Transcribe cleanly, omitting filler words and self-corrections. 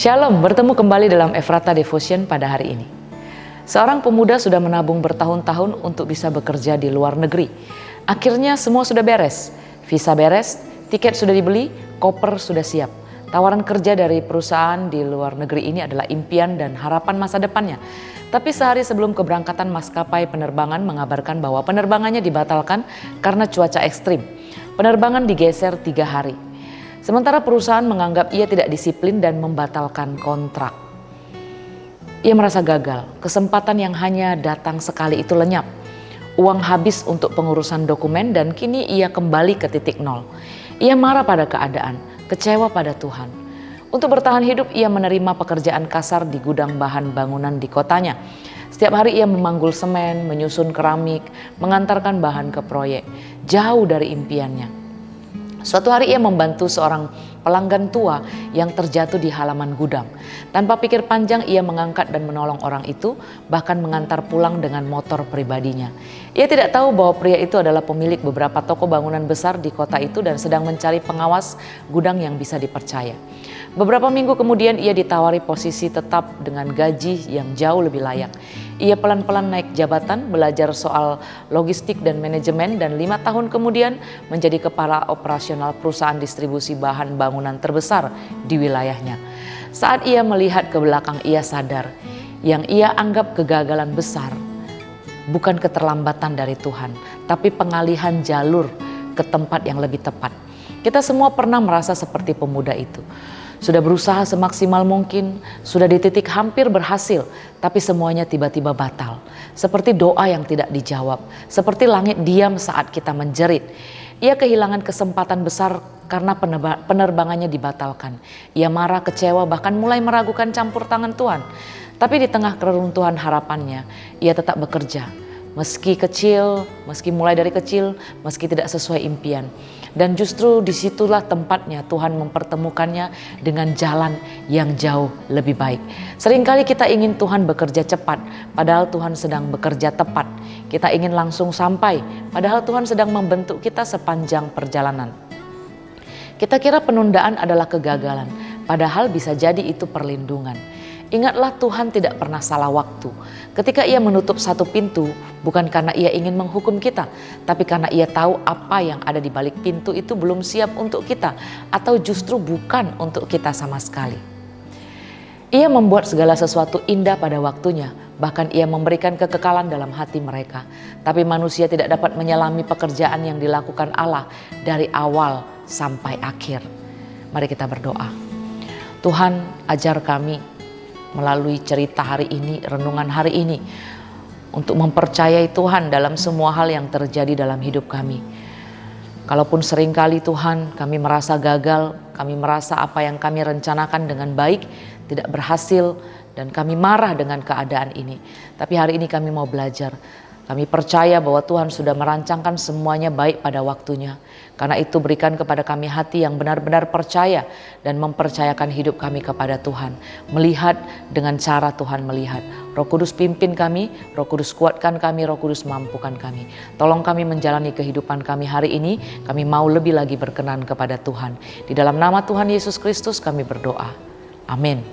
Shalom, bertemu kembali dalam Ephrata Devotion pada hari ini. Seorang pemuda sudah menabung bertahun-tahun untuk bisa bekerja di luar negeri. Akhirnya semua sudah beres, visa beres, tiket sudah dibeli, koper sudah siap. Tawaran kerja dari perusahaan di luar negeri ini adalah impian dan harapan masa depannya. Tapi sehari sebelum keberangkatan, maskapai penerbangan mengabarkan bahwa penerbangannya dibatalkan karena cuaca ekstrim. Penerbangan digeser 3 hari. Sementara perusahaan menganggap ia tidak disiplin dan membatalkan kontrak. Ia merasa gagal, kesempatan yang hanya datang sekali itu lenyap. Uang habis untuk pengurusan dokumen dan kini ia kembali ke titik nol. Ia marah pada keadaan, kecewa pada Tuhan. Untuk bertahan hidup, ia menerima pekerjaan kasar di gudang bahan bangunan di kotanya. Setiap hari ia memanggul semen, menyusun keramik, mengantarkan bahan ke proyek, jauh dari impiannya. Suatu hari ia membantu seorang pelanggan tua yang terjatuh di halaman gudang. Tanpa pikir panjang ia mengangkat dan menolong orang itu, bahkan mengantar pulang dengan motor pribadinya. Ia tidak tahu bahwa pria itu adalah pemilik beberapa toko bangunan besar di kota itu dan sedang mencari pengawas gudang yang bisa dipercaya. Beberapa minggu kemudian ia ditawari posisi tetap dengan gaji yang jauh lebih layak. Ia pelan-pelan naik jabatan, belajar soal logistik dan manajemen, dan 5 tahun kemudian menjadi kepala operasional perusahaan distribusi bahan bangunan terbesar di wilayahnya. Saat ia melihat ke belakang, ia sadar yang ia anggap kegagalan besar bukan keterlambatan dari Tuhan, tapi pengalihan jalur ke tempat yang lebih tepat. Kita semua pernah merasa seperti pemuda itu. Sudah berusaha semaksimal mungkin, sudah di titik hampir berhasil, tapi semuanya tiba-tiba batal. Seperti doa yang tidak dijawab, seperti langit diam saat kita menjerit. Ia kehilangan kesempatan besar karena penerbangannya dibatalkan. Ia marah, kecewa, bahkan mulai meragukan campur tangan Tuhan. Tapi di tengah keruntuhan harapannya, ia tetap bekerja. Meski kecil, meski mulai dari kecil, meski tidak sesuai impian. Dan justru disitulah tempatnya Tuhan mempertemukannya dengan jalan yang jauh lebih baik. Seringkali kita ingin Tuhan bekerja cepat, padahal Tuhan sedang bekerja tepat. Kita ingin langsung sampai, padahal Tuhan sedang membentuk kita sepanjang perjalanan. Kita kira penundaan adalah kegagalan, padahal bisa jadi itu perlindungan. Ingatlah, Tuhan tidak pernah salah waktu. Ketika ia menutup satu pintu, bukan karena ia ingin menghukum kita, tapi karena ia tahu apa yang ada di balik pintu itu belum siap untuk kita, atau justru bukan untuk kita sama sekali. Ia membuat segala sesuatu indah pada waktunya, bahkan ia memberikan kekekalan dalam hati mereka. Tapi manusia tidak dapat menyelami pekerjaan yang dilakukan Allah dari awal sampai akhir. Mari kita berdoa. Tuhan, ajar kami melalui cerita hari ini, renungan hari ini, untuk mempercayai Tuhan dalam semua hal yang terjadi dalam hidup kami. Kalaupun seringkali Tuhan kami merasa gagal, kami merasa apa yang kami rencanakan dengan baik tidak berhasil, dan kami marah dengan keadaan ini. Tapi hari ini kami mau belajar. Kami percaya bahwa Tuhan sudah merancangkan semuanya baik pada waktunya. Karena itu berikan kepada kami hati yang benar-benar percaya dan mempercayakan hidup kami kepada Tuhan. Melihat dengan cara Tuhan melihat. Roh Kudus pimpin kami, Roh Kudus kuatkan kami, Roh Kudus mampukan kami. Tolong kami menjalani kehidupan kami hari ini. Kami mau lebih lagi berkenan kepada Tuhan. Di dalam nama Tuhan Yesus Kristus kami berdoa. Amin.